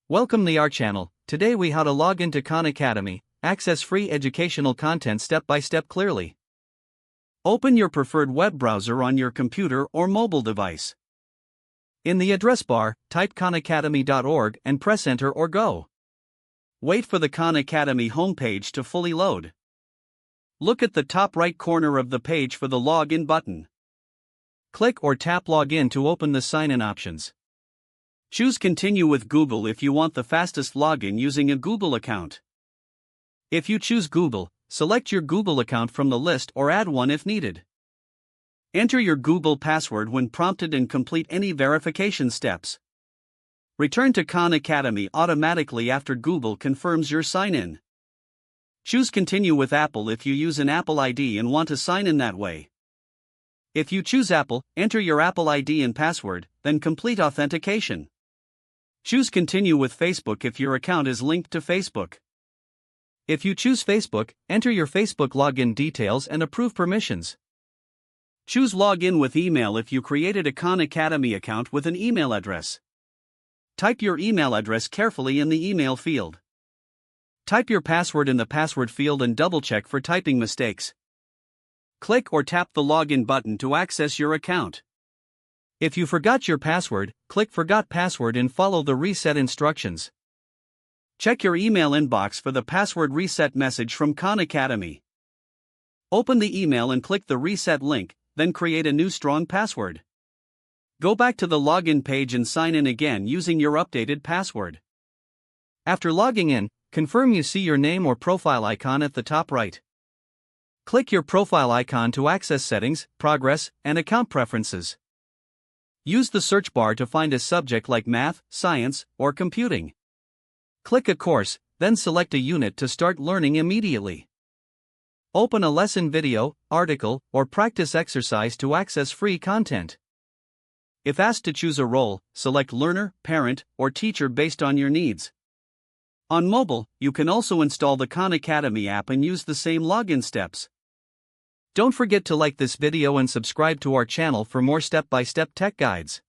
Welcome to our channel. Today we how to log into Khan Academy, access free educational content step by step clearly. Open your preferred web browser on your computer or mobile device. In the address bar, type khanacademy.org and press enter or go. Wait for the Khan Academy homepage to fully load. Look at the top right corner of the page for the login button. Click or tap login to open the sign-in options. Choose Continue with Google if you want the fastest login using a Google account. If you choose Google, select your Google account from the list or add one if needed. Enter your Google password when prompted and complete any verification steps. Return to Khan Academy automatically after Google confirms your sign-in. Choose Continue with Apple if you use an Apple ID and want to sign in that way. If you choose Apple, enter your Apple ID and password, then complete authentication. Choose Continue with Facebook if your account is linked to Facebook. If you choose Facebook, enter your Facebook login details and approve permissions. Choose Login with Email if you created a Khan Academy account with an email address. Type your email address carefully in the email field. Type your password in the password field and double-check for typing mistakes. Click or tap the login button to access your account. If you forgot your password, click Forgot Password and follow the reset instructions. Check your email inbox for the password reset message from Khan Academy. Open the email and click the reset link, then create a new strong password. Go back to the login page and sign in again using your updated password. After logging in, confirm you see your name or profile icon at the top right. Click your profile icon to access settings, progress, and account preferences. Use the search bar to find a subject like math, science, or computing. Click a course, then select a unit to start learning immediately. Open a lesson video, article, or practice exercise to access free content. If asked to choose a role, select learner, parent, or teacher based on your needs. On mobile, you can also install the Khan Academy app and use the same login steps. Don't forget to like this video and subscribe to our channel for more step-by-step tech guides.